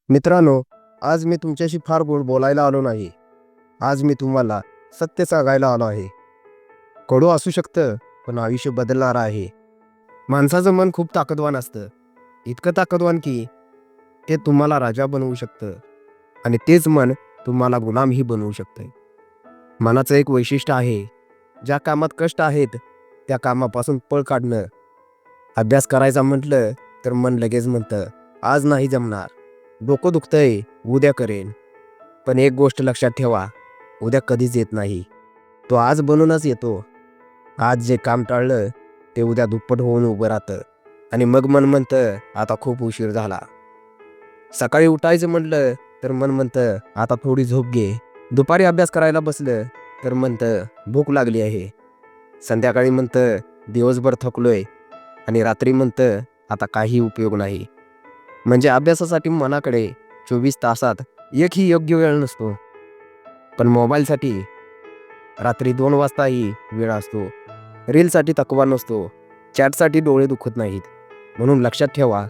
मित्रांनो, आज मी तुमच्याशी फार गोड बोलायला आलो नाही. आज मी तुम्हाला सत्य सांगायला आलो आहे. कडू असू शकतं, पण आयुष्य बदलणारं आहे. माणसाचं मन खूप ताकदवान असतं. इतकं ताकदवान की ते तुम्हाला राजा बनवू शकतं आणि तेच मन तुम्हाला गुलामही बनवू शकतं. मनाचं एक वैशिष्ट्य आहे. ज्या कामात कष्ट आहेत, त्या कामापासून पळ काढणं. अभ्यास करायचा म्हटलं, तर मन लगेच म्हणतं, आज नाही जमणार. डोकं दुखतंय, उद्या करेन. पण एक गोष्ट लक्षात ठेवा, उद्या कधीच येत नाही. तो आज बनूनच येतो. आज जे काम टाळलं, ते उद्या दुप्पट होऊन उभं राहतं. आणि मग मन म्हणतं, आता खूप उशीर झाला. सकाळी उठायचं म्हटलं, तर मन म्हणतं, आता थोडी झोप घे. दुपारी अभ्यास करायला बसलं, तर म्हणतं, भूक लागली आहे. संध्याकाळी म्हणतं, दिवसभर थकलोय. आणि रात्री म्हणतं, आता काही उपयोग नाही. म्हणजे अभ्यासासाठी मनाकडे 24 तासात एकही योग्य वेळ नसतो. पण मोबाईलसाठी रात्री 2 वाजताही वेळ असतो. रीलसाठी थकवा नसतो. चॅटसाठी डोळे दुखत नाहीत. म्हणून लक्षात ठेवा,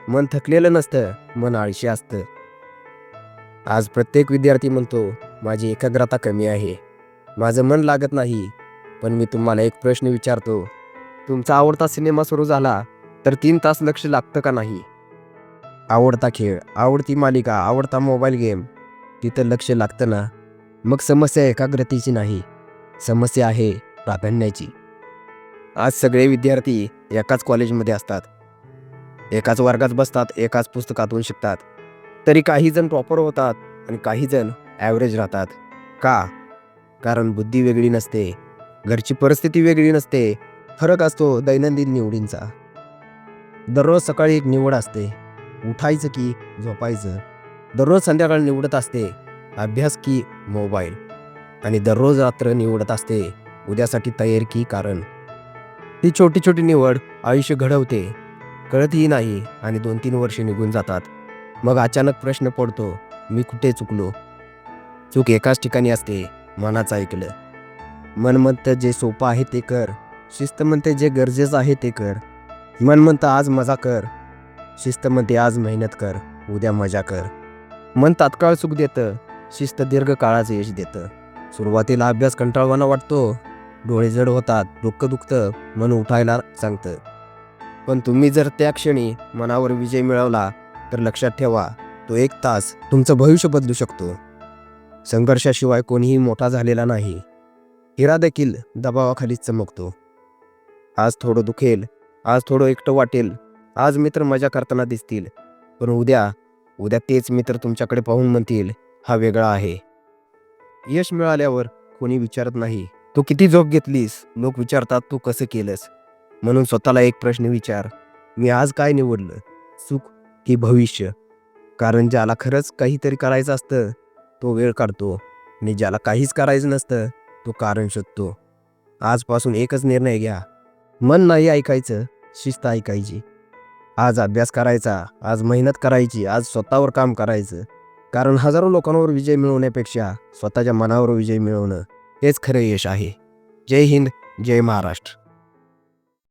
मन थकलेलं नसतं, मन आळशी असतं. आज प्रत्येक विद्यार्थी म्हणतो, माझी एकाग्रता कमी आहे. माझं मन लागत नाही. पण मी तुम्हाला एक प्रश्न विचारतो. तुमचा आवडता सिनेमा सुरू झाला, तर 3 तास लक्ष लागतं का नाही? आवडता खेळ, आवडती मालिका, आवडता मोबाईल गेम, तिथं लक्ष लागतं ना. मग समस्या एकाग्रतेची नाही, समस्या आहे प्राधान्याची. आज सगळे विद्यार्थी एकाच कॉलेजमध्ये असतात, एकाच वर्गात बसतात, एकाच पुस्तकातून शिकतात. तरी काही जण टॉपर होतात आणि काही जण ॲव्हरेज राहतात. का? कारण बुद्धी वेगळी नसते, घरची परिस्थिती वेगळी नसते. फरक असतो दैनंदिन निवडींचा. दररोज सकाळी एक निवड असते, उठायचं की झोपायचं. दररोज संध्याकाळी निवडत असते, अभ्यास की मोबाईल. आणि दररोज रात्र निवडत असते, उद्यासाठी तयारी की कारण. ही छोटी छोटी निवड आयुष्य घडवते, कळतही नाही आणि 2-3 वर्षे निघून जातात. मग अचानक प्रश्न पडतो, मी कुठे चुकलो? चूक एकाच ठिकाणी असते, मनाचं ऐकलं. मन म्हणतं जे सोपं आहे ते कर, शिस्त म्हणते जे गरजेचं आहे ते कर. मन म्हणतं आज मजा कर, शिस्त म्हणते आज मेहनत कर, उद्या मजा कर. मन तात्काळ सुख देतं, शिस्त दीर्घकाळाचं यश देतं. सुरुवातीला अभ्यास कंटाळवाणा वाटतो, डोळे जड होतात, डोकं दुखतं, मन उठायला सांगतं. पण तुम्ही जर त्या क्षणी मनावर विजय मिळवला, तर लक्षात ठेवा, तो 1 तास तुमचं भविष्य बदलू शकतो. संघर्षाशिवाय कोणीही मोठा झालेला नाही. हिरा देखील दबावाखालीच चमकतो. आज थोडं दुखेल, आज थोडं एकटं वाटेल, आज मित्र मजा करताना दिसतील. पण उद्या तेच मित्र तुमच्याकडे पाहून म्हणतील, हा वेगळा आहे. यश मिळाल्यावर कोणी विचारत नाही, तू किती झोप घेतलीस? लोक विचारतात, तू कसं केलंस? म्हणून स्वतःला एक प्रश्न विचार, मी आज काय निवडलं? सुख की भविष्य? कारण ज्याला खरंच काहीतरी करायचं असतं, तो वेळ काढतो. आणि ज्याला काहीच करायचं नसतं, तो कारण शोधतो. आजपासून एकच निर्णय घ्या, मन नाही ऐकायचं, शिस्त ऐकायची. आज अभ्यास करायचा, आज मेहनत करायची, आज स्वतःवर काम करायचं. कारण हजारो लोकांवर विजय मिळवण्यापेक्षा स्वतःच्या मनावर विजय मिळवणं हेच खरं यश आहे. जय हिंद, जय महाराष्ट्र.